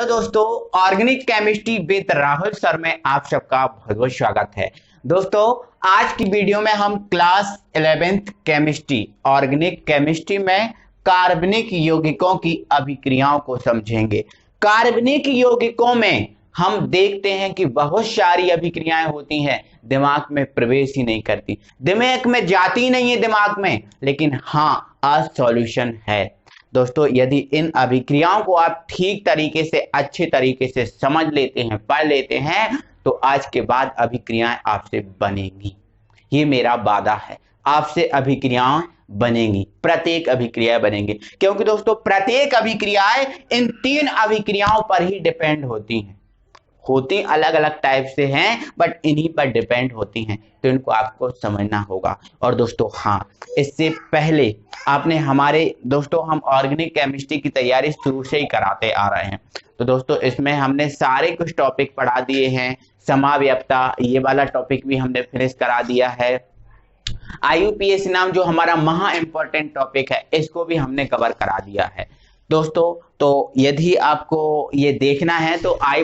Hello दोस्तों, organic chemistry with Rahul sir में आप सबका बहुत बहुत स्वागत है। दोस्तों, आज की वीडियो में हम class 11th chemistry organic chemistry में कार्बनिक यौगिकों की अभिक्रियाओं को समझेंगे। कार्बनिक यौगिकों में हम देखते हैं कि बहुत सारी अभिक्रियाएं होती हैं, दिमाग में प्रवेश ही नहीं करती, दिमाग में जाती नहीं है दिमाग में, लेकिन हाँ आज सॉल्यूशन है। दोस्तों, यदि इन अभिक्रियाओं को आप ठीक तरीके से अच्छे तरीके से समझ लेते हैं, पढ़ लेते हैं, तो आज के बाद अभिक्रियाएं आपसे बनेंगी। ये मेरा वादा है, आपसे अभिक्रियाएं बनेंगी, प्रत्येक अभिक्रिया बनेंगी, क्योंकि दोस्तों प्रत्येक अभिक्रियाएं इन 3 अभिक्रियाओं पर ही डिपेंड होती अलग अलग टाइप से हैं, बट इन्हीं पर डिपेंड होती हैं, तो इनको आपको समझना होगा। और दोस्तों हाँ, इससे पहले आपने हम ऑर्गेनिक केमिस्ट्री की तैयारी शुरू से ही कराते आ रहे हैं। तो दोस्तों इसमें हमने सारे कुछ टॉपिक पढ़ा दिए हैं। समाव्यपता ये वाला टॉपिक भी हमने फिनिश करा दिया है। IUPAC नाम जो हमारा महा इंपॉर्टेंट टॉपिक है, इसको भी हमने कवर करा दिया है। दोस्तों तो यदि आपको ये देखना है तो आई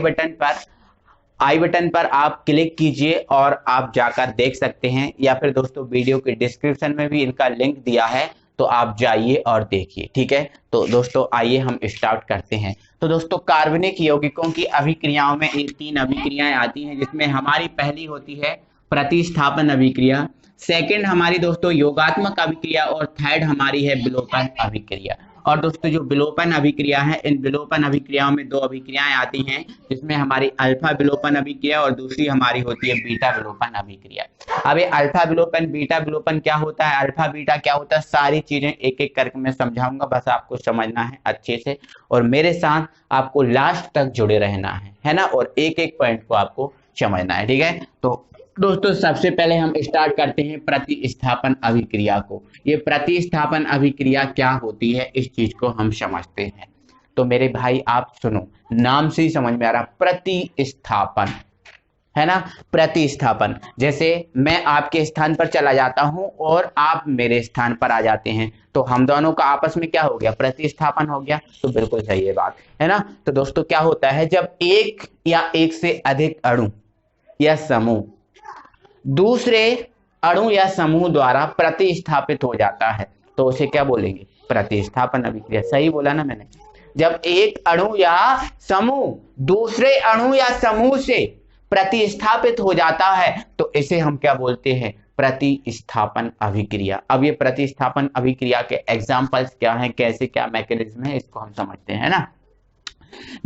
बटन पर आप क्लिक कीजिए और आप जाकर देख सकते हैं, या फिर दोस्तों वीडियो के डिस्क्रिप्शन में भी इनका लिंक दिया है, तो आप जाइए और देखिए। ठीक है, तो दोस्तों आइए हम स्टार्ट करते हैं। तो दोस्तों कार्बनिक यौगिकों की अभिक्रियाओं में 3 अभिक्रियाएं आती हैं, जिसमें हमारी पहली होती है प्रतिस्थापन अभिक्रिया, सेकंड हमारी दोस्तों योगात्मक अभिक्रिया, और थर्ड हमारी है विलोपन अभिक्रिया। और दोस्तों जो विलोपन अभिक्रिया है, इन विलोपन अभिक्रियाओं में 2 अभिक्रियाएं आती हैं, जिसमें हमारी अल्फा विलोपन अभिक्रिया और दूसरी हमारी होती है बीटा विलोपन अभिक्रिया। अब ये अल्फा विलोपन बीटा विलोपन क्या होता है, अल्फा बीटा क्या होता है, सारी चीजें एक एक करके मैं समझाऊंगा, बस आपको समझना है अच्छे से, और मेरे साथ आपको लास्ट तक जुड़े रहना है ना, और एक एक पॉइंट को आपको समझना है। ठीक है, तो दोस्तों सबसे पहले हम स्टार्ट करते हैं प्रतिस्थापन अभिक्रिया को। ये प्रतिस्थापन अभिक्रिया क्या होती है, इस चीज को हम समझते हैं। तो मेरे भाई आप सुनो, नाम से ही समझ में आ रहा, प्रतिस्थापन है ना। प्रतिस्थापन जैसे मैं आपके स्थान पर चला जाता हूं और आप मेरे स्थान पर आ जाते हैं, तो हम दोनों का आपस में क्या हो गया, प्रतिस्थापन हो गया। तो बिल्कुल सही है बात, है ना। तो दोस्तों क्या होता है, जब एक या एक से अधिक अणु या समूह दूसरे अणु या समूह द्वारा प्रतिस्थापित हो जाता है, तो उसे क्या बोलेंगे, प्रतिस्थापन अभिक्रिया। सही बोला ना मैंने। जब एक अणु या समूह दूसरे अणु या समूह से प्रतिस्थापित हो जाता है, तो इसे हम क्या बोलते हैं, प्रतिस्थापन अभिक्रिया। अब ये प्रतिस्थापन अभिक्रिया के एग्जाम्पल्स क्या हैं, कैसे क्या मैकेनिज्म है, इसको हम समझते हैं ना।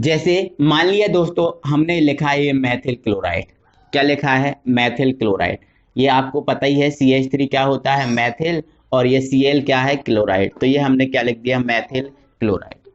जैसे मान लिया दोस्तों हमने लिखा है ये मैथिल क्लोराइड, क्या लिखा है, मैथिल क्लोराइड। ये आपको पता ही है CH3 क्या होता है, मैथिल, और ये Cl क्या है, क्लोराइड। तो ये हमने क्या लिख दिया, मैथिल क्लोराइड।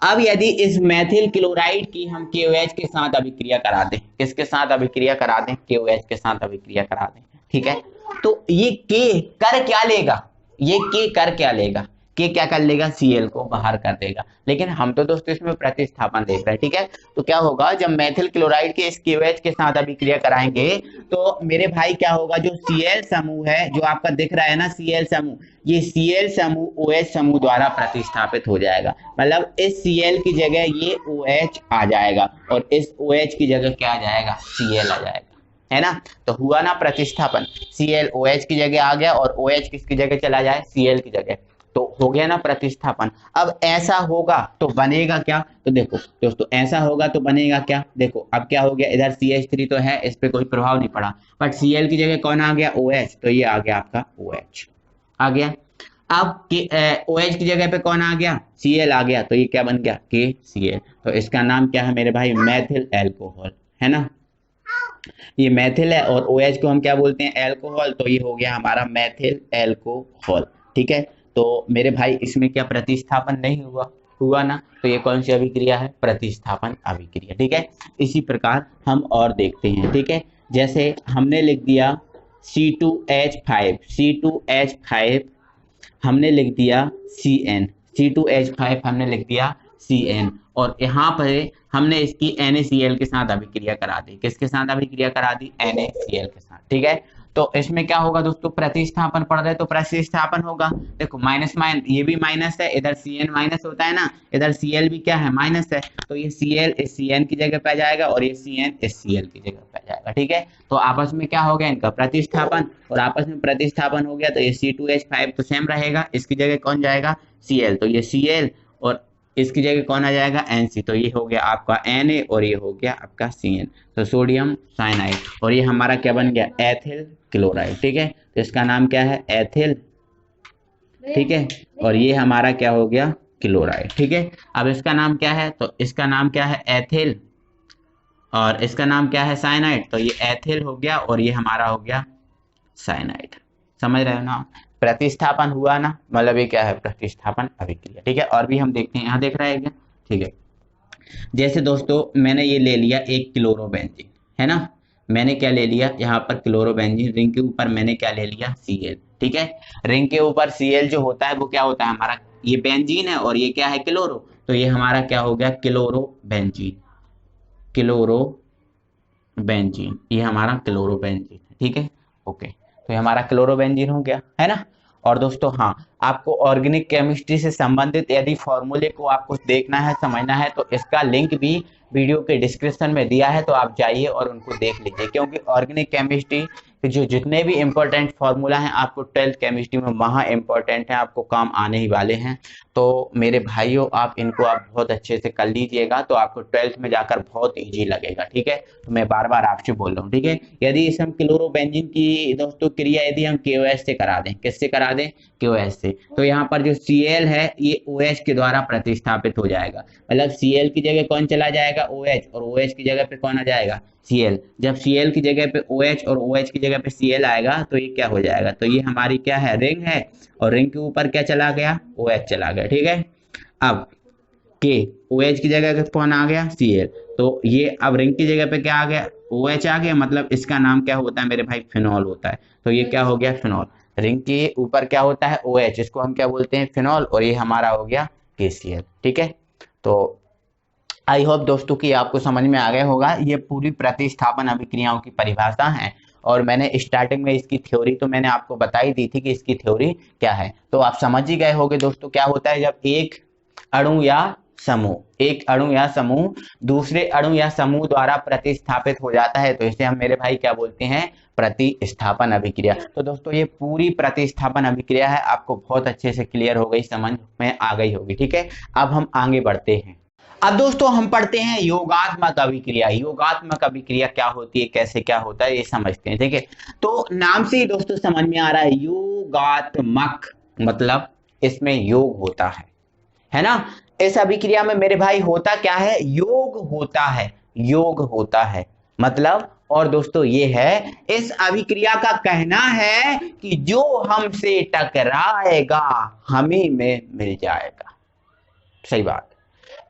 अब यदि इस मैथिल क्लोराइड की हम KOH के साथ अभिक्रिया करा दें, किसके साथ अभिक्रिया करा दें, KOH के साथ अभिक्रिया करा दें, ठीक है, तो ये K कर क्या लेगा, ये K कर क्या लेगा, K क्या कर लेगा, Cl को बाहर कर देगा। लेकिन हम तो दोस्तों इसमें प्रतिस्थापन देख रहे हैं। ठीक है, तो क्या होगा, जब मैथिल क्लोराइड के इस KOH के साथ अभिक्रिया कराएंगे, तो मेरे भाई क्या होगा, जो Cl समूह है, जो आपका दिख रहा है ना Cl समूह, ये Cl समूह OH समूह द्वारा प्रतिस्थापित हो जाएगा। मतलब इस Cl की जगह ये OH आ जाएगा, और इस OH की जगह क्या आ जाएगा, Cl आ जाएगा, है ना। तो हुआ ना प्रतिस्थापन, Cl OH की जगह आ गया, और OH किसकी जगह चला जाए, Cl की जगह, तो हो गया ना प्रतिस्थापन। अब ऐसा होगा तो बनेगा क्या, तो देखो दोस्तों ऐसा होगा तो बनेगा क्या, देखो अब क्या हो गया, इधर CH3 तो है, इस पे कोई प्रभाव नहीं पड़ा, बट Cl की जगह कौन आ गया, OH, तो ये आ गया आपका OH आ गया। अब OH की जगह पे कौन आ गया, Cl आ गया, तो ये क्या बन गया, KCl। तो इसका नाम क्या है मेरे भाई, मैथिल एल्कोहल, है ना। ये मैथिल है और OH को हम क्या बोलते हैं, एल्कोहल, तो ये हो गया हमारा मैथिल एल्कोहल। ठीक है, तो मेरे भाई इसमें क्या प्रतिस्थापन नहीं हुआ ना, तो ये कौन सी अभिक्रिया है, प्रतिस्थापन अभिक्रिया। ठीक है, इसी प्रकार हम और देखते हैं। ठीक है, जैसे हमने लिख दिया C2H5 हमने लिख दिया C2H5 हमने लिख दिया Cn, और यहाँ पर हमने इसकी NaCl के साथ अभिक्रिया करा दी, किसके साथ अभिक्रिया करा दी, NaCl के साथ। ठीक है, तो इसमें क्या होगा दोस्तों, प्रतिस्थापन पढ़ रहे तो प्रतिस्थापन होगा। देखो माइनस माइनस, ये भी माइनस है, इधर Cn माइनस होता है ना, इधर Cl भी क्या है, माइनस है, तो ये Cl इस Cn की जगह पे आ जाएगा और ये Cn इस Cl की जगह पे आ जाएगा। ठीक है, तो आपस में क्या हो गया, इनका प्रतिस्थापन, और आपस में प्रतिस्थापन हो गया तो ये C2H5 तो सेम रहेगा, इसकी जगह कौन जाएगा, Cl, तो ये Cl, और इसकी जगह कौन आ जाएगा, Nc, तो ये हो गया आपका Na और ये हो गया आपका Cn, तो सोडियम साइनाइड, और ये हमारा क्या बन गया, एथिल क्लोराइड। ठीक है, तो इसका नाम क्या है, एथिल। ठीक है, और ये हमारा क्या हो गया, क्लोराइड। ठीक है, अब इसका नाम क्या है, तो इसका नाम क्या है, एथिल, और इसका नाम क्या है, साइनाइड, तो ये एथिल हो गया और ये हमारा हो गया साइनाइड। समझ रहे हो ना, प्रतिस्थापन हुआ ना, मतलब ये क्या है, प्रतिस्थापन अभिक्रिया। ठीक है, और भी हम देखते हैं, यहाँ देख रहे हैं क्या। ठीक है, जैसे दोस्तों मैंने ये ले लिया एक क्लोरोबेंजीन, है ना, मैंने क्या ले लिया यहाँ पर क्लोरोबेंजीन, रिंग के ऊपर मैंने क्या ले लिया, Cl। ठीक है, रिंग के ऊपर Cl जो होता है वो क्या होता है हमारा, ये बेंजीन है और ये क्या है, क्लोरो, तो ये हमारा क्या हो गया, क्लोरोबेंजीन, क्लोरोबेंजीन, ये हमारा क्लोरोबेंजीन। ठीक है, ओके, तो ये हमारा क्लोरोबेंजीन हो गया, है ना। और दोस्तों हाँ, आपको ऑर्गेनिक केमिस्ट्री से संबंधित यदि फॉर्मूले को आपको देखना है, समझना है, तो इसका लिंक भी वीडियो के डिस्क्रिप्शन में दिया है, तो आप जाइए और उनको देख लीजिए, क्योंकि ऑर्गेनिक केमिस्ट्री के जो जितने भी इंपॉर्टेंट फॉर्मूला हैं आपको 12th केमिस्ट्री में वहाँ इंपॉर्टेंट है, आपको काम आने ही वाले हैं। तो मेरे भाइयों, आप इनको आप बहुत अच्छे से कर लीजिएगा, तो आपको 12th में जाकर बहुत ईजी लगेगा। ठीक है, तो मैं बार बार आपसे बोल रहा हूँ। ठीक है, यदि इस हम क्लोरोबेंजीन की दोस्तों क्रिया यदि हम KOH से करा दें, किससे करा दें, KOH से, तो यहाँ पर जो Cl है ये OH के द्वारा प्रतिस्थापित हो जाएगा, मतलब Cl की जगह कौन चला जाएगा, OH, और OH की जगह पे कौन आ जाएगा, Cl। जब Cl की जगह पे OH और OH की जगह पे Cl आएगा तो ये क्या हो जाएगा, तो ये हमारी क्या है, रिंग है, और रिंग के ऊपर क्या चला गया, OH चला गया। ठीक है, अब K, OH की जगह कौन आ गया, Cl, तो ये अब रिंग की जगह पे क्या आ गया, OH आ गया, मतलब इसका नाम क्या होता है मेरे भाई, फिनॉल होता है, तो ये क्या हो गया, फिनॉल। रिंग के ऊपर क्या होता है, OH, इसको हम क्या बोलते हैं, फिनॉल, और ये हमारा हो गया KCl। ठीक है, तो आई होप दोस्तों कि आपको समझ में आ गया होगा, ये पूरी प्रतिस्थापन अभिक्रियाओं की परिभाषा है, और मैंने स्टार्टिंग में इसकी थ्योरी तो मैंने आपको बताई दी थी कि इसकी थ्योरी क्या है, तो आप समझ ही गए होंगे दोस्तों। क्या होता है, जब एक अणु या समूह दूसरे अणु या समूह द्वारा प्रतिस्थापित हो जाता है, तो इसे हम मेरे भाई क्या बोलते हैं, प्रतिस्थापन अभिक्रिया। तो दोस्तों ये पूरी प्रतिस्थापन अभिक्रिया है, आपको बहुत अच्छे से क्लियर हो गई, समझ में आ गई होगी। ठीक है, अब हम आगे बढ़ते हैं। अब दोस्तों हम पढ़ते हैं योगात्मक अभिक्रिया। योगात्मक अभिक्रिया क्या होती है, कैसे क्या होता है, ये समझते हैं। ठीक है, तो नाम से ही दोस्तों समझ में आ रहा है, योगात्मक मतलब इसमें योग होता है ना। इस अभिक्रिया में मेरे भाई होता क्या है, योग होता है मतलब, और दोस्तों ये है, इस अभिक्रिया का कहना है कि जो हमसे टकराएगा हमें में मिल जाएगा। सही बात,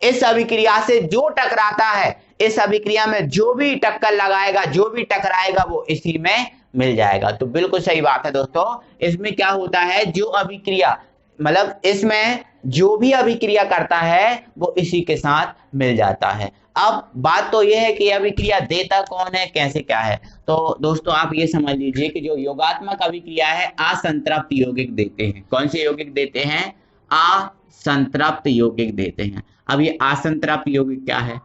इस अभिक्रिया से जो टकराता है, इस अभिक्रिया में जो भी टक्कर लगाएगा, जो भी टकराएगा, वो इसी में मिल जाएगा। तो बिल्कुल सही बात है दोस्तों, इसमें क्या होता है, जो अभिक्रिया मतलब इसमें जो भी अभिक्रिया करता है वो इसी के साथ मिल जाता है। अब बात तो यह है कि अभिक्रिया देता कौन है, कैसे क्या है। तो दोस्तों आप ये समझ लीजिए कि जो योगात्मक अभिक्रिया है, असंतृप्त यौगिक देते हैं। कौन से यौगिक देते हैं, असंतृप्त यौगिक देते हैं। अब ये असंतृप्त यौगिक क्या है,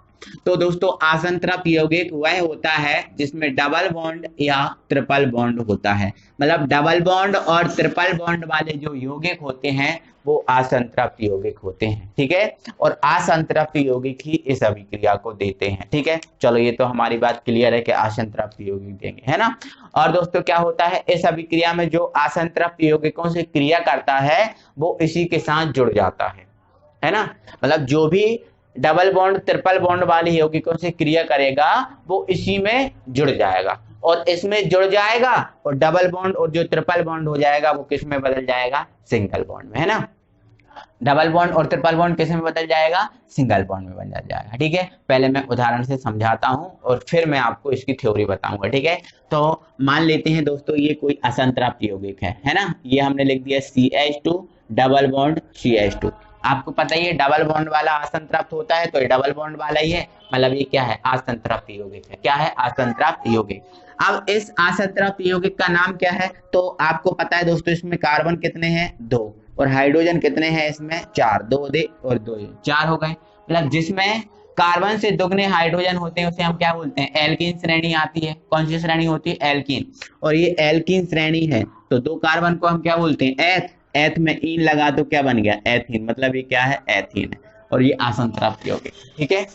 तो दोस्तों असंतृप्त यौगिक वह होता है जिसमें डबल बॉन्ड या ट्रिपल बॉन्ड होता है, मतलब डबल बॉन्ड और ट्रिपल बॉन्ड वाले जो यौगिक होते हैं वो असंतृप्त यौगिक होते हैं। ठीक है, और असंतृप्त यौगिक ही इस अभिक्रिया को देते हैं। ठीक है, चलो ये तो हमारी बात क्लियर है कि असंतृप्त यौगिक देंगे, है ना। और दोस्तों क्या होता है, इस अभिक्रिया में जो असंतृप्त यौगिकों से क्रिया करता है वो इसी के साथ जुड़ जाता है ना, मतलब जो भी डबल बॉन्ड ट्रिपल बॉन्ड वाले यौगिकों से क्रिया करेगा वो इसी में जुड़ जाएगा, और इसमें जुड़ जाएगा, और डबल बॉन्ड और जो ट्रिपल बॉन्ड हो जाएगा वो किस में बदल जाएगा, सिंगल बॉन्ड में, है ना। डबल बॉन्ड और ट्रिपल बॉन्ड किस में बदल जाएगा, सिंगल बॉन्ड में बदल जाएगा। ठीक है, पहले मैं उदाहरण से समझाता हूं और फिर मैं आपको इसकी थ्योरी बताऊंगा। ठीक है, तो मान लेते हैं दोस्तों ये कोई असंतृप्त यौगिक है ना, ये हमने लिख दिया CH2 डबल बॉन्ड CH2। आपको पता ही है डबल बॉन्ड वाला असंतृप्त होता है, तो ये डबल बॉन्ड वाला ही है, मतलब ये क्या है, असंतृप्त यौगिक है। क्या है, असंतृप्त यौगिक। अब इस असंतृप्त यौगिक का नाम क्या है, तो आपको पता है दोस्तों, इसमें कार्बन कितने हैं, 2, और हाइड्रोजन कितने हैं इसमें, 4, 2 दे और 2 4 हो गए। मतलब जिसमें कार्बन से दुगने हाइड्रोजन होते हैं उसे हम क्या बोलते हैं, एल्कीन श्रेणी आती है। कौन सी श्रेणी होती है, एल्कीन। और ये एल्कीन श्रेणी है, तो 2 कार्बन को हम क्या बोलते हैं, एथ। एथ में इन लगा तो क्या बन गया, एथीन, मतलब ये क्या है, एथीन है, और ये असंतृप्त यौगिक। ठीक है।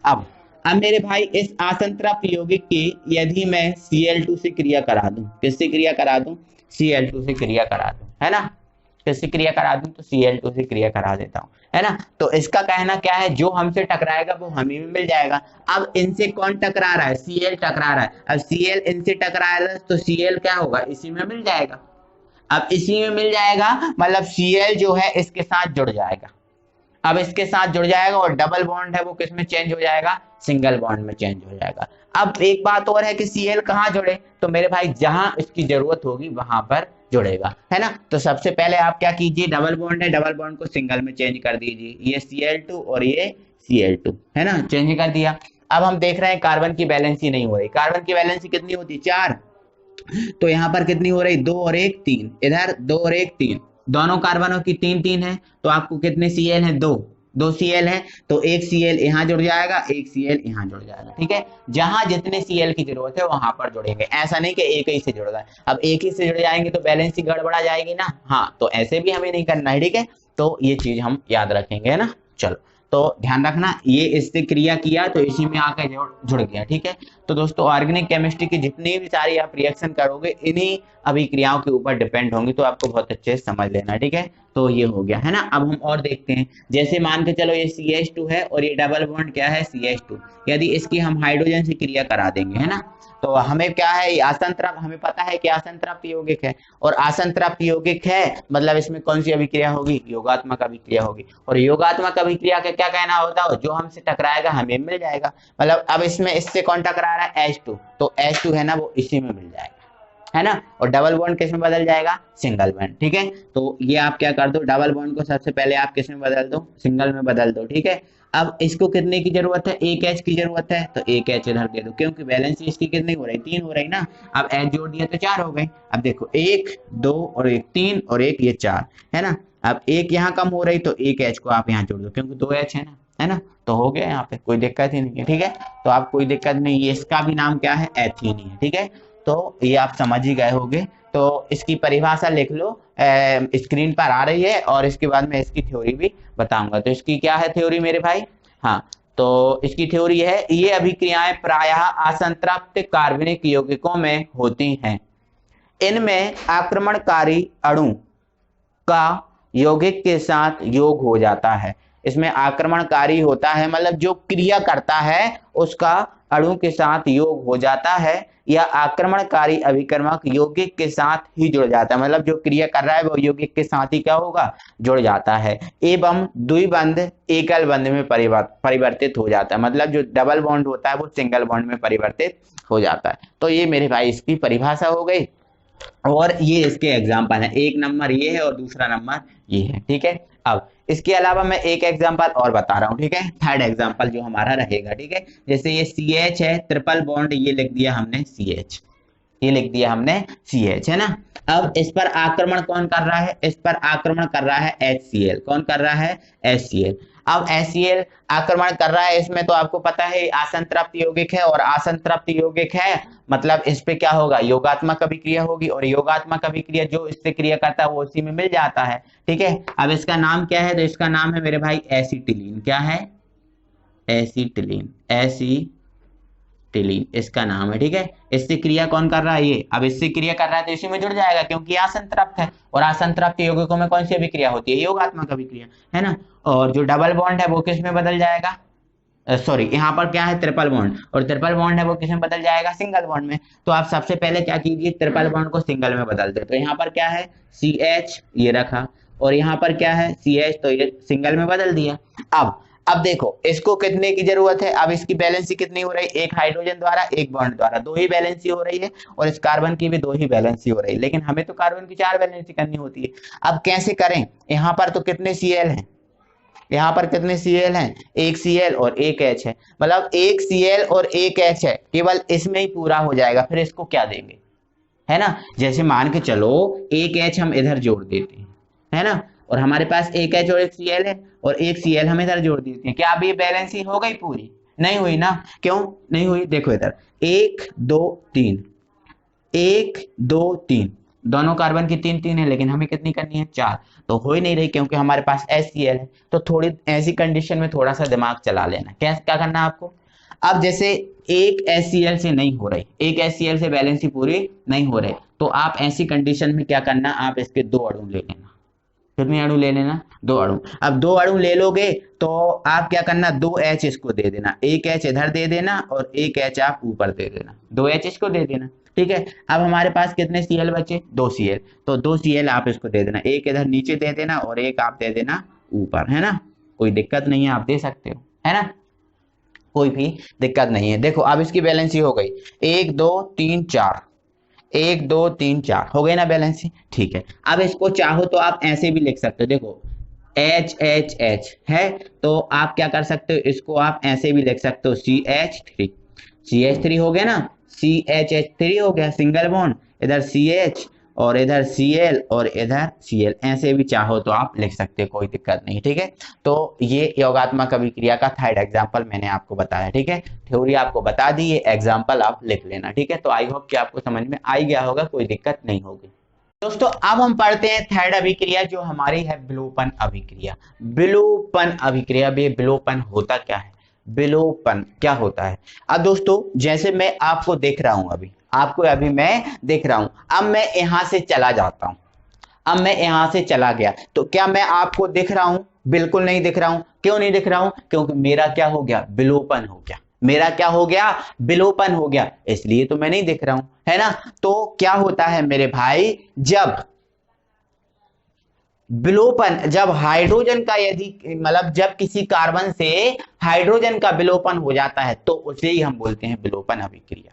अब मेरे भाई इस असंतृप्त यौगिक की यदि मैं Cl2 से क्रिया करा दूं, किससे क्रिया करा दूं, Cl2 से क्रिया करा दूं, है ना, किससे क्रिया करा दूं, तो Cl2 से क्रिया करा देता हूं, है ना। तो इसका कहना क्या है, जो हमसे टकराएगा वो हमें भी मिल जाएगा। अब इनसे कौन टकरा रहा है, Cl टकरा रहा है। अब Cl इनसे टकरा रहा है तो Cl क्या होगा, इसी में मिल जाएगा। अब इसी में मिल जाएगा, मतलब Cl जो है इसके साथ जुड़ जाएगा। अब इसके साथ जुड़ जाएगा और डबल बॉन्ड है वो किस में चेंज हो जाएगा, सिंगल बॉन्ड में चेंज हो जाएगा। अब एक बात और है कि Cl कहाँ जुड़े, तो मेरे भाई जहां इसकी जरूरत होगी वहां पर जुड़ेगा, है ना। तो सबसे पहले आप क्या कीजिए, डबल बॉन्ड है, डबल बॉन्ड को सिंगल में चेंज कर दीजिए। ये Cl2 और ये Cl2, है ना, चेंज कर दिया। अब हम देख रहे हैं कार्बन की बैलेंसी नहीं हो रही। कार्बन की बैलेंसी कितनी होती है, 4, तो यहाँ पर कितनी हो रही, 2 और 1 3, इधर 2 और 1 3, दोनों कार्बनों की 3 3 है, तो आपको कितने Cl है, 2 Cl है, तो एक Cl यहाँ जुड़ जाएगा, एक Cl यहाँ जुड़ जाएगा। ठीक है, जहां जितने Cl की जरूरत है वहां पर जुड़ेंगे, ऐसा नहीं कि एक ही से जुड़ गए। अब एक ही से जुड़ जाएंगे तो बैलेंस ही गड़बड़ा जाएगी ना, हाँ, तो ऐसे भी हमें नहीं करना है। ठीक है, तो ये चीज हम याद रखेंगे, है ना। चलो, तो ध्यान रखना, ये इससे क्रिया किया तो इसी में आकर जुड़ गया। ठीक है, तो दोस्तों ऑर्गेनिक केमिस्ट्री की जितनी भी सारी आप रिएक्शन करोगे इन्हीं अभिक्रियाओं के ऊपर डिपेंड होंगी, तो आपको बहुत अच्छे से समझ लेना। ठीक है, तो ये हो गया, है ना। अब हम और देखते हैं, जैसे मान के चलो ये CH2 है और ये डबल बॉन्ड क्या है, CH2। यदि इसकी हम हाइड्रोजन से क्रिया करा देंगे, है ना, तो हमें क्या है, असंतृप्त, हमें पता है कि असंतृप्त यौगिक है, और असंतृप्त यौगिक है मतलब इसमें कौन सी अभिक्रिया होगी, योगात्मक अभिक्रिया होगी। और योगात्मक अभिक्रिया का क्या कहना होता है, जो हमसे टकराएगा हमें मिल जाएगा। मतलब अब इसमें इससे कौन टकरा रहा है, H2, तो H2 है ना वो इसी में मिल जाएगा, है ना। और डबल बॉन्ड किस में बदल जाएगा, सिंगल बॉन्ड। ठीक है, तो ये आप क्या कर दो, डबल बॉन्ड को सबसे पहले आप किस में बदल दो, सिंगल में बदल दो। ठीक है, अब इसको कितने की जरूरत है, एक H की जरूरत है, तो एक H इधर दे दो, क्योंकि बैलेंस इसकी कितनी हो रही, 3 हो रही ना। अब H जोड़ दिया तो 4 हो गई। अब देखो 1 2 और 1 3 और 1 ये 4, है ना। अब एक यहाँ कम हो रही तो एक H को आप यहाँ जोड़ दो, क्योंकि 2 H है ना, तो हो गया, यहाँ पे कोई दिक्कत ही नहीं है। ठीक है, तो आप कोई दिक्कत नहीं, ये इसका भी नाम क्या है, एथीन है। ठीक है, तो ये आप समझ ही गए होंगे। तो इसकी परिभाषा लिख लो, स्क्रीन पर आ रही है, और इसके बाद मैं इसकी थ्योरी भी बताऊंगा। तो इसकी क्या है थ्योरी मेरे भाई, हाँ, तो इसकी थ्योरी है, ये अभिक्रियाएं प्रायः असंतृप्त कार्बनिक यौगिकों में होती हैं। इनमें आक्रमणकारी अणु का यौगिक के साथ योग हो जाता है। इसमें आक्रमणकारी होता है मतलब जो क्रिया करता है उसका अणु के साथ योग हो जाता है, या आक्रमणकारी अभिकर्मक यौगिक के साथ ही जुड़ जाता है, मतलब जो क्रिया कर रहा है वो यौगिक के साथ ही क्या होगा, जुड़ जाता है। एवं द्विबंध एकल बंध में परिवर्तित हो जाता है, मतलब जो डबल बॉन्ड होता है वो सिंगल बॉन्ड में परिवर्तित हो जाता है। तो ये मेरे भाई इसकी परिभाषा हो गई, और ये इसके एग्जाम्पल है। एक नंबर ये है और दूसरा नंबर ये है। ठीक है, अब इसके अलावा मैं एक एग्जांपल और बता रहा हूँ। ठीक है, थर्ड एग्जांपल जो हमारा रहेगा। ठीक है, जैसे ये CH है, ट्रिपल बॉन्ड, ये लिख दिया हमने CH, ये लिख दिया हमने CH, है ना। अब इस पर आक्रमण कौन कर रहा है, इस पर आक्रमण कर रहा है HCl। कौन कर रहा है, HCl। अब HCl आक्रमण कर रहा है इसमें, तो आपको पता है असंतृप्त यौगिक है, और असंतृप्त यौगिक है मतलब इस पे क्या होगा, योगात्मक अभिक्रिया होगी, और योगात्मक अभिक्रिया जो इससे क्रिया करता है वो उसी में मिल जाता है। ठीक है, अब इसका नाम क्या है, तो इसका नाम है मेरे भाई एसिटिलीन। क्या है, एसिटिलीन, एसिटिलीन इसका नाम है। ठीक है, इससे क्रिया कौन कर रहा है, ये। अब इससे क्रिया कर रहा है तो इसी में जुड़ जाएगा, क्योंकि असंतृप्त है, और असंतृप्त यौगिकों में कौन सी अभिक्रिया होती है, योगात्मक अभिक्रिया, है ना। और जो डबल बॉन्ड है वो किस में बदल जाएगा, सॉरी यहाँ पर क्या है, ट्रिपल बॉन्ड, और ट्रिपल बॉन्ड है वो किस में बदल जाएगा, सिंगल बॉन्ड में। तो आप सबसे पहले क्या कीजिए, ट्रिपल बॉन्ड को सिंगल में बदल दे। तो यहाँ पर क्या है, CH ये रखा, और यहाँ पर क्या है CH, तो ये सिंगल में बदल दिया। अब देखो इसको कितने की जरूरत है, अब इसकी बैलेंसी कितनी हो रही है, एक हाइड्रोजन द्वारा एक बॉन्ड द्वारा, 2 ही बैलेंसी हो रही है, और इस कार्बन की भी 2 ही बैलेंसी हो रही है, लेकिन हमें तो कार्बन की 4 बैलेंसी करनी होती है। अब कैसे करें, यहाँ पर तो कितने Cl हैं, यहाँ पर कितने Cl हैं, एक Cl और एक H है, मतलब एक Cl और एक H है, केवल इसमें ही पूरा हो जाएगा। फिर इसको क्या देंगे, है ना। जैसे मान के चलो एक H हम इधर जोड़ देते हैं, है ना, और हमारे पास एक H और एक Cl है, और एक Cl हम इधर जोड़ देते हैं, क्या अब ये बैलेंसिंग हो गई पूरी, नहीं हुई ना। क्यों नहीं हुई, देखो इधर 1 2 3, 1 2 3, दोनों कार्बन की 3 3 है, लेकिन हमें कितनी करनी है, 4, तो हो ही नहीं रही क्योंकि हमारे पास HCl है। तो थोड़ी ऐसी कंडीशन में थोड़ा सा दिमाग चला लेना, क्या करना है आपको। अब जैसे एक HCl से नहीं हो रही, एक HCl से बैलेंसिंग पूरी नहीं हो रही, तो आप ऐसी कंडीशन में क्या करना, आप इसके 2 अणु ले लेना। कितने अणु ले लेना, 2 अणु। अब 2 अणु ले लोगे तो आप क्या करना, 2H इसको दे देना, एक H इधर दे देना और एक H आप ऊपर दे देना, 2H इसको दे देना, ठीक है। अब हमारे पास कितने Cl बचे, 2 Cl, तो 2 Cl आप इसको दे देना, एक इधर नीचे दे देना और एक आप दे देना ऊपर, है ना, कोई दिक्कत नहीं है, आप दे सकते हो, है ना, कोई भी दिक्कत नहीं है। देखो अब इसकी बैलेंस हो गई 1 2 3 4, 1 2 3 4 हो गए ना बैलेंस, ठीक है। अब इसको चाहो तो आप ऐसे भी लिख सकते हो, देखो H H H है, तो आप क्या कर सकते हो, इसको आप ऐसे भी लिख सकते हो CH3, CH3 हो गया ना, CHH3 हो गया सिंगल बॉन्ड, इधर CH और इधर Cl और इधर Cl, ऐसे भी चाहो तो आप लिख सकते हो, कोई दिक्कत नहीं, ठीक है। तो ये योगात्मक अभिक्रिया का थर्ड एग्जांपल मैंने आपको बताया, ठीक है। थ्योरी आपको बता दी, ये एग्जांपल आप लिख लेना, ठीक है। तो आई होप कि आपको समझ में आ गया होगा, कोई दिक्कत नहीं होगी। दोस्तों अब हम पढ़ते हैं थर्ड अभिक्रिया जो हमारी है विलोपन अभिक्रिया। विलोपन अभिक्रिया में विलोपन होता क्या है, विलोपन क्या होता है। अब दोस्तों जैसे मैं आपको देख रहा हूं, अभी मैं देख रहा हूं, अब मैं यहां से चला जाता हूं, अब मैं यहां से चला गया, तो क्या मैं आपको दिख रहा हूं, बिल्कुल नहीं दिख रहा हूं। क्यों नहीं दिख रहा हूं, क्योंकि मेरा क्या हो गया, विलोपन हो गया, मेरा क्या हो गया, विलोपन हो गया, इसलिए तो मैं नहीं दिख रहा हूं, है ना। तो क्या होता है मेरे भाई, जब विलोपन, जब हाइड्रोजन का यदि मतलब जब किसी कार्बन से हाइड्रोजन का विलोपन हो जाता है तो उसे ही हम बोलते हैं विलोपन अभिक्रिया,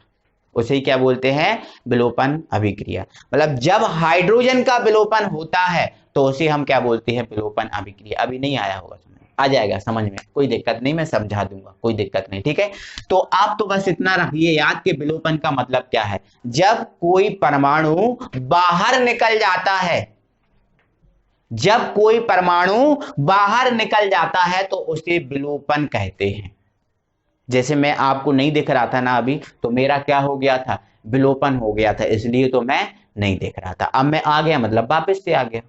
उसे ही क्या बोलते हैं, विलोपन अभिक्रिया। मतलब जब हाइड्रोजन का विलोपन होता है तो उसे हम क्या बोलते हैं, विलोपन अभिक्रिया। अभी नहीं आया होगा, आ जाएगा समझ में, कोई दिक्कत नहीं, मैं समझा दूंगा, कोई दिक्कत नहीं, ठीक है। तो आप तो बस इतना रखिए याद कि विलोपन का मतलब क्या है, जब कोई परमाणु बाहर निकल जाता है, जब कोई परमाणु बाहर निकल जाता है तो उसे विलोपन कहते हैं। जैसे मैं आपको नहीं दिख रहा था ना अभी, तो मेरा क्या हो गया था, विलोपन हो गया था, इसलिए तो मैं नहीं देख रहा था। अब मैं आ गया मतलब वापस से आ गया,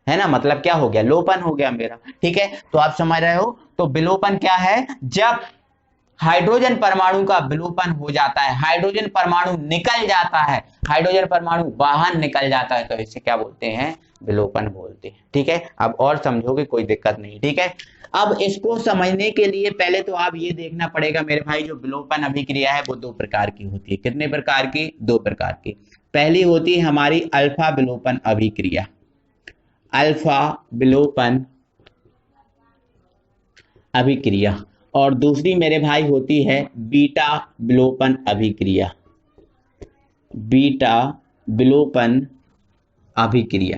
है ना, मतलब क्या हो गया, लोपन हो गया मेरा, ठीक है। तो आप समझ रहे हो, तो विलोपन क्या है, जब हाइड्रोजन परमाणु का विलोपन हो जाता है, हाइड्रोजन परमाणु निकल जाता है, हाइड्रोजन परमाणु बाहर निकल जाता है, तो इसे क्या बोलते हैं, विलोपन बोलते हैं, ठीक है। अब और समझोगे, कोई दिक्कत नहीं, ठीक है। अब इसको समझने के लिए पहले तो आप ये देखना पड़ेगा मेरे भाई, जो विलोपन अभिक्रिया है वो 2 प्रकार की होती है। कितने प्रकार की, 2 प्रकार की। पहली होती है हमारी अल्फा विलोपन अभिक्रिया, अल्फा विलोपन अभिक्रिया, और दूसरी मेरे भाई होती है बीटा विलोपन अभिक्रिया, बीटा विलोपन अभिक्रिया,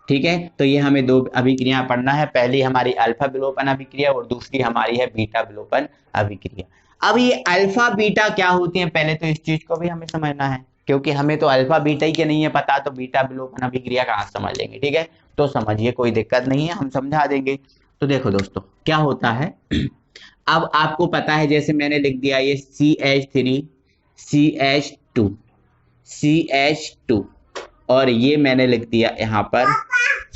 ठीक है। तो ये हमें 2 अभिक्रिया पढ़ना है, पहली हमारी अल्फा विलोपन अभिक्रिया और दूसरी हमारी है बीटा विलोपन अभिक्रिया। अब ये अल्फा बीटा क्या होती है, पहले तो इस चीज को भी हमें समझना है, क्योंकि हमें तो अल्फा बीटा ही के नहीं है पता, तो बीटा विलोपन अभिक्रिया कहाँ समझ लेंगे, ठीक है। तो समझिए, कोई दिक्कत नहीं है, हम समझा देंगे। तो देखो दोस्तों क्या होता है, अब आपको पता है, जैसे मैंने लिख दिया ये CH3 CH2 CH2, और ये मैंने लिख दिया यहाँ पर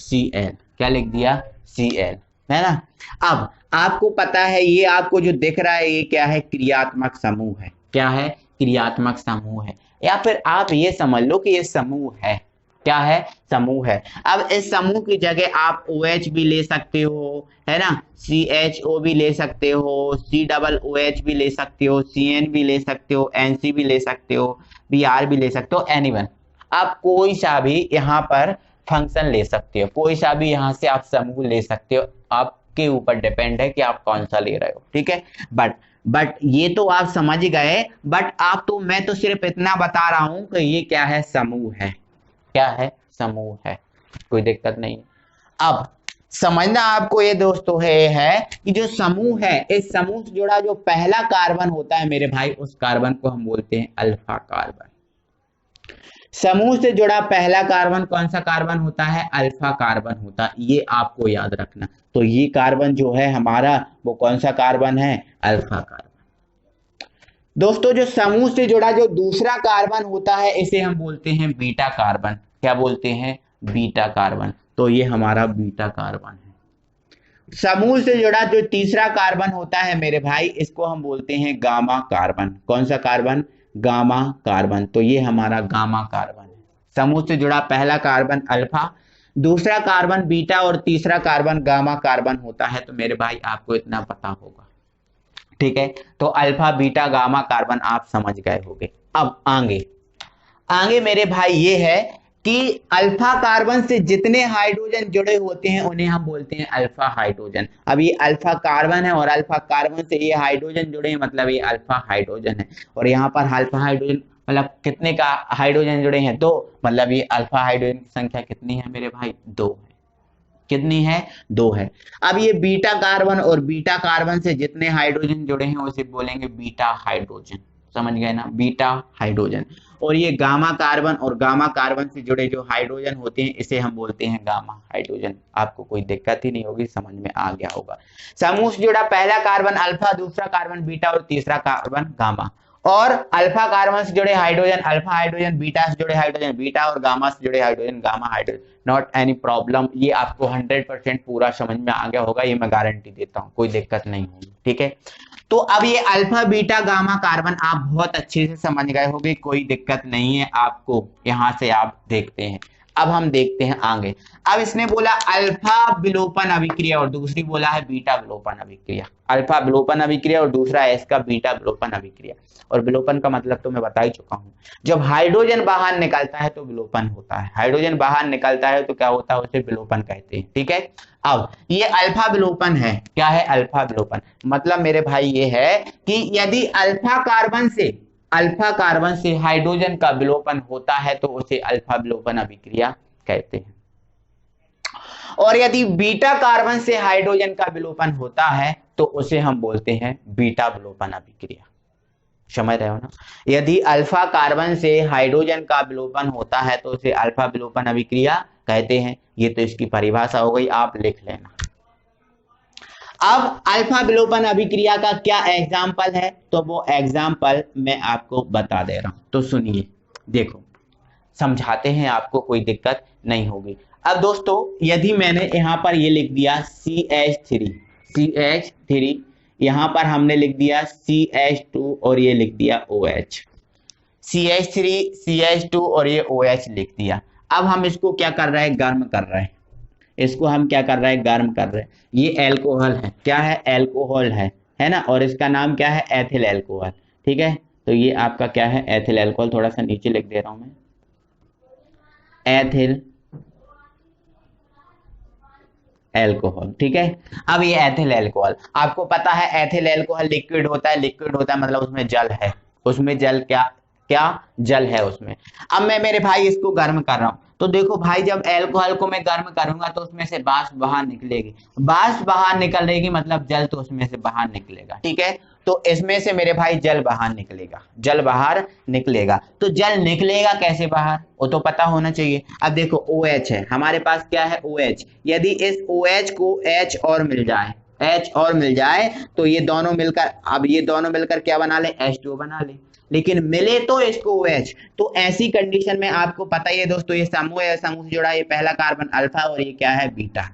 Cl, क्या लिख दिया, Cl, है ना। अब आपको पता है, ये आपको जो दिख रहा है ये क्या है, क्रियात्मक समूह है, क्या है, क्रियात्मक समूह है, या फिर आप ये समझ लो कि ये समूह है, क्या है, समूह है। अब इस समूह की जगह आप OH भी ले सकते हो, है ना, CHO भी ले सकते हो, COOH भी ले सकते हो, CN भी ले सकते हो, NC भी ले सकते हो, Br भी ले सकते हो, एनीवन, आप कोई सा भी यहाँ पर फंक्शन ले सकते हो, कोई सा भी यहाँ से आप समूह ले सकते हो, आपके ऊपर डिपेंड है कि आप कौन सा ले रहे हो, ठीक है। बट ये तो आप समझ गए, बट आप तो, मैं तो सिर्फ इतना बता रहा हूं कि ये क्या है, समूह है, क्या है, समूह है, कोई दिक्कत नहीं। अब समझना आपको ये दोस्तों है कि जो समूह है, इस समूह से जुड़ा जो पहला कार्बन होता है मेरे भाई, उस कार्बन को हम बोलते हैं अल्फा कार्बन। समूह से जुड़ा पहला कार्बन कौन सा कार्बन होता है? अल्फा कार्बन होता है। ये आपको याद रखना। तो ये कार्बन जो है हमारा, वो कौन सा कार्बन है? Alpha carbon. दोस्तों जो समूह से जुड़ा जो दूसरा कार्बन होता है, इसे हम बोलते हैं बीटा कार्बन। क्या बोलते हैं? Beta carbon. तो ये हमारा बीटा कार्बन है। समूह से जुड़ा जो तीसरा कार्बन होता है मेरे भाई, इसको हम बोलते हैं गामा कार्बन। कौन सा कार्बन? Gamma carbon. तो ये हमारा गामा कार्बन है। समूह से जुड़ा पहला कार्बन अल्फा, दूसरा कार्बन बीटा और तीसरा कार्बन गामा कार्बन होता है। तो मेरे भाई आपको इतना पता होगा, ठीक है। तो अल्फा बीटा गामा कार्बन आप समझ गए होंगे। अब आगे आगे मेरे भाई ये है कि अल्फा कार्बन से जितने हाइड्रोजन जुड़े होते हैं उन्हें हम बोलते हैं अल्फा हाइड्रोजन। अब ये अल्फा कार्बन है और अल्फा कार्बन से ये हाइड्रोजन जुड़े हैं, मतलब ये अल्फा हाइड्रोजन है। और यहाँ पर अल्फा हाइड्रोजन मतलब कितने का हाइड्रोजन जुड़े हैं? 2। मतलब ये अल्फा हाइड्रोजन की संख्या कितनी है मेरे भाई? 2 है। कितनी है? 2 है। अब ये बीटा कार्बन और बीटा कार्बन से जितने हाइड्रोजन जुड़े हैं उसे बोलेंगे बीटा हाइड्रोजन। समझ गए ना? Beta hydrogen. और ये गामा कार्बन और गामा कार्बन से जुड़े जो हाइड्रोजन होते हैं, इसे हम बोलते हैं गामा हाइड्रोजन। आपको कोई दिक्कत ही नहीं होगी, समझ में आ गया होगा। समूह से जुड़ा पहला कार्बन अल्फा, दूसरा कार्बन बीटा और तीसरा कार्बन गामा। और अल्फा कार्बन से जुड़े हाइड्रोजन अल्फा हाइड्रोजन, बीटा से जुड़े हाइड्रोजन बीटा और गामा से जुड़े hydrogen gamma hydrogen. Not any problem. ये आपको 100% पूरा समझ में आ गया होगा, ये मैं गारंटी देता हूँ, कोई दिक्कत नहीं होगी, ठीक है। तो अब ये अल्फा बीटा गामा कार्बन आप बहुत अच्छे से समझ गए होंगे, कोई दिक्कत नहीं है आपको। यहां से आप देखते हैं। अब हम देखते हैं आगे। अब इसने बोला अल्फा विलोपन अभिक्रिया और दूसरी बोला है बीटा विलोपन अभिक्रिया। अल्फा विलोपन अभिक्रिया और दूसरा है इसका बीटा विलोपन अभिक्रिया। और विलोपन का मतलब तो मैं बता ही चुका हूं। जब हाइड्रोजन बाहर निकलता है तो विलोपन होता है। हाइड्रोजन बाहर निकलता है तो क्या होता है? उसे विलोपन कहते हैं, ठीक है। अब ये अल्फा विलोपन है। क्या है? अल्फा विलोपन। मतलब मेरे भाई ये है कि यदि अल्फा कार्बन से हाइड्रोजन का विलोपन होता है तो उसे अल्फा विलोपन अभिक्रिया कहते हैं। और यदि बीटा कार्बन से हाइड्रोजन का विलोपन होता है तो उसे हम बोलते हैं बीटा विलोपन अभिक्रिया। समझ रहे हो ना? यदि अल्फा कार्बन से हाइड्रोजन का विलोपन होता है तो उसे अल्फा विलोपन अभिक्रिया कहते हैं। ये तो इसकी परिभाषा हो गई, आप लिख लेना। अब अल्फा विलोपन अभिक्रिया का क्या एग्जाम्पल है? तो वो एग्जाम्पल मैं आपको बता दे रहा हूं, तो सुनिए। देखो समझाते हैं आपको, कोई दिक्कत नहीं होगी। अब दोस्तों यदि मैंने यहां पर ये लिख दिया CH3, यहां पर हमने लिख दिया CH2 और ये लिख दिया OH। CH3 CH2 और ये OH लिख दिया। अब हम इसको क्या कर रहे हैं? गर्म कर रहे हैं। इसको हम क्या कर रहे हैं? गर्म कर रहे हैं। ये एल्कोहल है। क्या है? एल्कोहल है ना। और इसका नाम क्या है? एथिल एल्कोहल, ठीक है। तो ये आपका क्या है? Ethyl alcohol. थोड़ा सा नीचे लिख दे रहा हूं मैं, एथिल एल्कोहल, ठीक है। अब ये एथिल एल्कोहल, आपको पता है एथिल एल्कोहल लिक्विड होता है। लिक्विड होता है मतलब उसमें जल है। उसमें जल क्या जल है उसमें। अब मैं मेरे भाई इसको गर्म कर रहा हूं। तो देखो भाई, जब एल्कोहल को मैं गर्म करूंगा तो उसमें से वाष्प बाहर निकलेगी। वाष्प बाहर निकलेगी मतलब जल तो उसमें से बाहर निकलेगा, ठीक है। तो इसमें से मेरे भाई जल बाहर निकलेगा। जल बाहर निकलेगा। तो जल निकलेगा कैसे बाहर? वो तो पता होना चाहिए। अब देखो OH है हमारे पास। क्या है? OH। यदि इस OH को H और मिल जाए तो ये दोनों मिलकर, अब ये दोनों मिलकर क्या बना ले? H2O बना ले। लेकिन मिले तो इसको OH। तो ऐसी कंडीशन में आपको पता ही है दोस्तों, ये समूह है, समूह से जुड़ा ये पहला कार्बन अल्फा और ये क्या है? बीटा।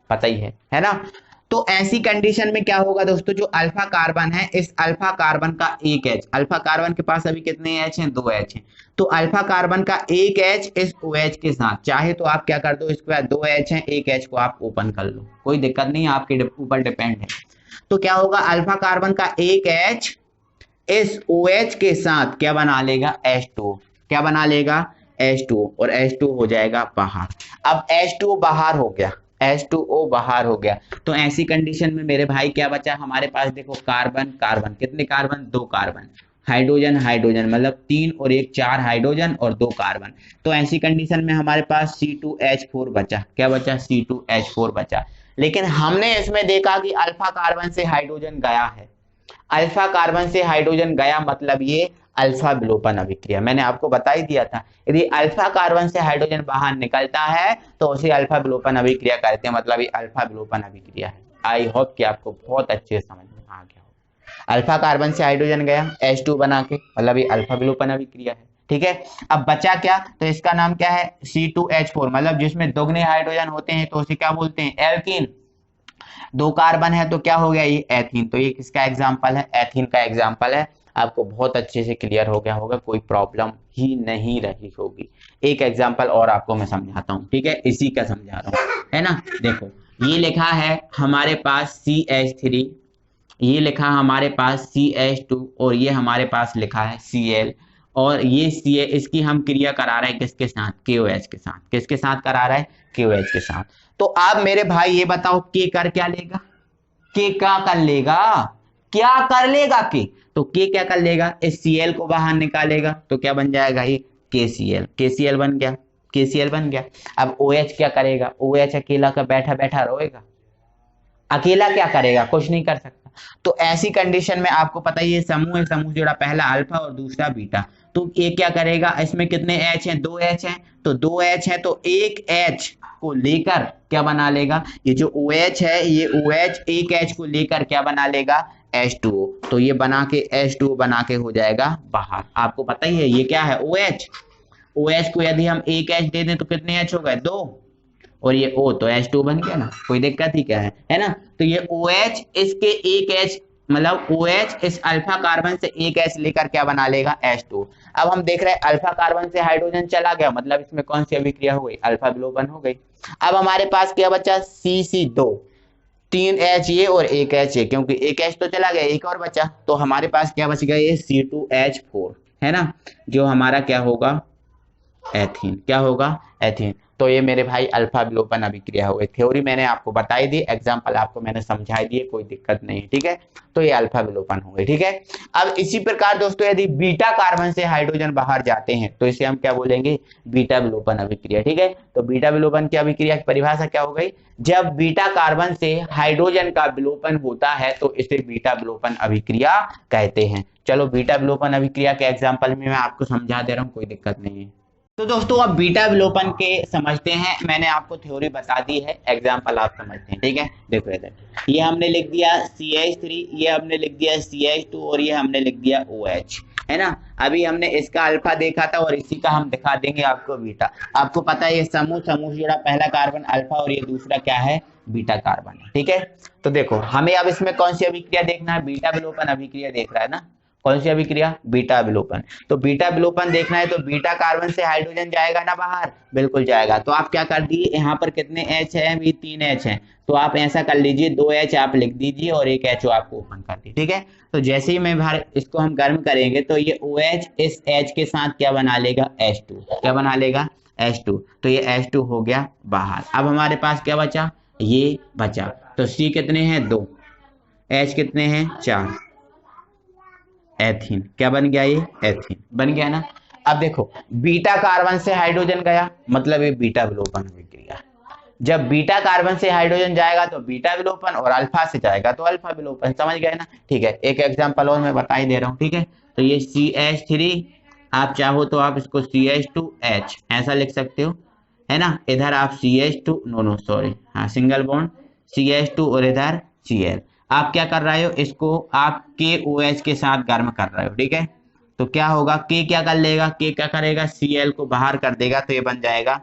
पता ही है ना। तो ऐसी कंडीशन में क्या होगा दोस्तों? जो अल्फा कार्बन है, इस अल्फा कार्बन का एक H, अल्फा कार्बन के पास अभी कितने H हैं? 2 H हैं। तो अल्फा कार्बन का एक H इस OH के साथ, चाहे तो आप क्या कर दो, इसके बाद 2 H हैं, एक H को आप ओपन कर लो, कोई दिक्कत नहीं, आपके ऊपर डिपेंड है। तो क्या होगा? अल्फा कार्बन का एक H इस OH के साथ क्या बना लेगा? H2O। क्या बना लेगा? H2O। और H2O हो जाएगा बाहर। अब H2O बाहर हो गया, H2O बाहर हो गया। तो ऐसी कंडीशन में मेरे भाई क्या बचा हमारे पास? देखो कार्बन कार्बन, कितने कार्बन? 2 कार्बन। हाइड्रोजन हाइड्रोजन, मतलब 3 और 1 4 हाइड्रोजन और 2 कार्बन। तो ऐसी कंडीशन में हमारे पास C2H4 बचा। क्या बचा? C2H4 बचा। लेकिन हमने इसमें देखा कि अल्फा कार्बन से हाइड्रोजन गया है। अल्फा कार्बन से हाइड्रोजन गया मतलब ये अल्फा विलोपन अभिक्रिया। मैंने आपको बता ही दिया था, यदि अल्फा कार्बन से हाइड्रोजन बाहर निकलता है तो उसे अल्फा विलोपन अभिक्रिया कहते हैं, मतलब ये अल्फा विलोपन अभिक्रिया है। आई होप कि आपको बहुत अच्छे समझ में आ गया हो। अल्फा कार्बन से हाइड्रोजन गया H2 बना के, मतलब ये अल्फा विलोपन अभिक्रिया है। ठीक है, अब बचा क्या? तो इसका नाम क्या है? C2H4, मतलब जिसमें दोगुने हाइड्रोजन होते हैं तो उसे क्या बोलते हैं? एल्कीन। 2 कार्बन है तो क्या हो गया? ये एथीन। तो ये किसका एग्जाम्पल है? एथीन का एग्जाम्पल है। आपको बहुत अच्छे से क्लियर हो गया होगा, कोई प्रॉब्लम ही नहीं रही होगी। एक एग्जाम्पल और आपको मैं समझाता हूँ, ठीक है? इसी का समझा रहा हूँ, है ना। देखो ये लिखा है हमारे पास CH3, ये लिखा हमारे पास CH2 और ये हमारे पास लिखा है Cl, और ये Ca, इसकी हम क्रिया करा रहे हैं किसके साथ? KOH के साथ। किसके साथ करा रहा है? KOH के साथ। तो आप मेरे भाई ये बताओ K कर क्या लेगा? K क्या कर लेगा? क्या कर लेगा K? तो K क्या कर लेगा? इस Cl को बाहर निकालेगा तो क्या बन जाएगा? ये KCl। KCl बन गया, KCl बन गया। अब OH क्या करेगा? OH अकेला का बैठा बैठा रोएगा? अकेला क्या करेगा? कुछ नहीं कर सकता। तो ऐसी कंडीशन में आपको पता ही है समूह है, समूह जोड़ा पहला अल्फा और दूसरा बीटा। तो ये क्या करेगा? इसमें कितने H हैं? 2 H हैं। तो 2 H हैं तो एक H को लेकर क्या बना लेगा? ये जो OH है, ये OH एक H को लेकर क्या बना लेगा? H2O। तो ये बना के H2O बना के हो जाएगा बाहर। आपको पता ही है ये क्या है? OH। OH को यदि हम एक H दे दें तो कितने H हो गए? 2, और ये O तो H2 बन गया ना, कोई दिक्कत ही क्या है ना। तो ये OH इसके एक H, मतलब OH इस अल्फा कार्बन से एक H लेकर क्या बना लेगा? H2। अब हम देख रहे हैं अल्फा कार्बन से हाइड्रोजन चला गया, मतलब इसमें कौन सी अभिक्रिया हो गई? अल्फा विलोपन हो गई। अब हमारे पास क्या बचा? CC2, 3 H ये और एक H ये, क्योंकि एक H तो चला गया, एक और बचा। तो हमारे पास क्या बच गया? ये C2H4 है ना, जो हमारा क्या होगा? एथीन। क्या होगा? एथीन। तो ये मेरे भाई अल्फा विलोपन अभिक्रिया हो गई। थ्योरी मैंने आपको बताई दी, एग्जांपल आपको मैंने समझाई दिए, कोई दिक्कत नहीं, ठीक है। तो ये अल्फा विलोपन हो गई, ठीक है। अब इसी प्रकार दोस्तों यदि बीटा कार्बन से हाइड्रोजन बाहर जाते हैं तो इसे हम क्या बोलेंगे? बीटा विलोपन अभिक्रिया, ठीक है। तो बीटा विलोपन की अभिक्रिया की परिभाषा क्या हो गई? जब बीटा कार्बन से हाइड्रोजन का विलोपन होता है तो इसे बीटा विलोपन अभिक्रिया कहते हैं। चलो बीटा विलोपन अभिक्रिया के एग्जाम्पल में मैं आपको समझा दे रहा हूँ, कोई दिक्कत नहीं है। तो दोस्तों अब बीटा विलोपन के समझते हैं। मैंने आपको थ्योरी बता दी है, एग्जांपल आप समझते हैं, ठीक है। देखो इधर ये हमने लिख दिया CH3, ये हमने लिख दिया CH2 और ये हमने लिख दिया OH, है ना। अभी हमने इसका अल्फा देखा था और इसी का हम दिखा देंगे आपको बीटा। आपको पता है ये समूह जोड़ा पहला कार्बन अल्फा और ये दूसरा क्या है? बीटा कार्बन है, ठीक है। तो देखो हमें अब इसमें कौन सी अभिक्रिया देखना है? बीटा विलोपन अभिक्रिया देख रहा है ना। कौन सी अभिक्रिया? बीटा विलोपन। तो बीटा विलोपन देखना है तो बीटा कार्बन से हाइड्रोजन जाएगा ना बाहर? बिल्कुल जाएगा। तो आप क्या कर दिए, यहाँ पर कितने H है? अभी 3 H है। तो आप ऐसा कर लीजिए 2 H आप लिख दीजिए और एक H आपको ओपन कर दीजिए, ठीक है। तो जैसे ही मैं बाहर इसको हम गर्म करेंगे तो ये OH इस H के साथ क्या बना लेगा? H2। क्या बना लेगा? H2। तो ये H2 हो गया बाहर। अब हमारे पास क्या बचा? ये बचा। तो C कितने हैं? 2, H कितने हैं? 4, एथीन। क्या बन गया? ये एथीन बन गया ना। अब देखो बीटा कार्बन से हाइड्रोजन गया, मतलब ये बीटा विलोपन अभिक्रिया। जब बीटा कार्बन से हाइड्रोजन जाएगा तो बीटा विलोपन, और अल्फा से जाएगा तो अल्फा विलोपन। समझ गए ना? ठीक है, एक एग्जांपल और मैं बता ही दे रहा हूँ, ठीक है। तो ये CH3, आप चाहो तो आप इसको CH2H ऐसा लिख सकते हो, है ना। इधर आप CH2, नो सॉरी, हाँ सिंगल बॉन्ड CH2 और इधर Cl। आप क्या कर रहे हो? इसको आप KOH के साथ गर्म कर रहे हो, ठीक है। तो क्या होगा? K क्या कर लेगा? K क्या करेगा? Cl को बाहर कर देगा तो ये बन जाएगा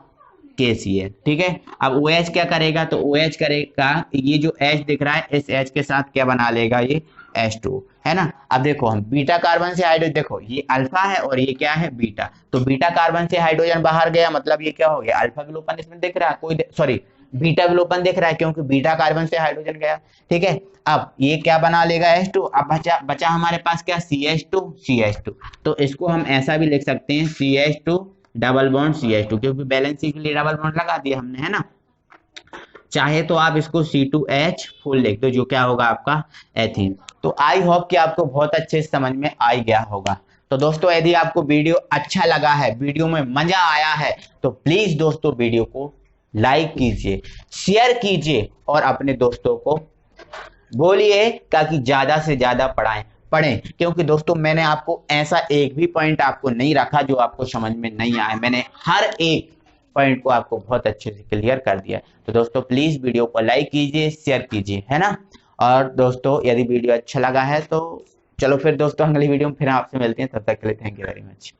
KCl, ठीक है। अब OH क्या करेगा? तो OH करेगा, ये जो H दिख रहा है इस H के साथ क्या बना लेगा? ये H2, है ना। अब देखो हम बीटा कार्बन से हाइड्रोजन, देखो ये अल्फा है और ये क्या है? बीटा। तो बीटा कार्बन से हाइड्रोजन बाहर गया, मतलब ये क्या हो गया? अल्फा विलोपन इसमें दिख रहा है, कोई सॉरी बीटा विलोपन दिख रहा है क्योंकि बीटा कार्बन से हाइड्रोजन गया, ठीक है। अब ये क्या बना लेगा? H2। अब बचा हमारे पास क्या? CH2। तो इसको हम ऐसा भी लिख सकते हैं CH2 डबल बॉन्ड CH2, क्योंकि बैलेंसिंग के लिए डबल बॉन्ड लगा दिया हमने, है ना। चाहे तो आप इसको C2H फुल लिख दो, जो क्या होगा आपका एथीन। तो आई होप कि आपको बहुत अच्छे समझ में आ गया होगा। तो दोस्तों यदि आपको वीडियो अच्छा लगा है, वीडियो में मजा आया है, तो प्लीज दोस्तों वीडियो को लाइक कीजिए, शेयर कीजिए और अपने दोस्तों को बोलिए ताकि ज्यादा से ज्यादा पढ़ें। क्योंकि दोस्तों मैंने आपको ऐसा एक भी पॉइंट आपको नहीं रखा जो आपको समझ में नहीं आए, मैंने हर एक पॉइंट को आपको बहुत अच्छे से क्लियर कर दिया। तो दोस्तों प्लीज वीडियो को लाइक कीजिए, शेयर कीजिए, है ना। और दोस्तों यदि वीडियो अच्छा लगा है तो चलो फिर दोस्तों अगली वीडियो में फिर आपसे मिलते हैं, तब तक के लिए थैंक यू वेरी मच।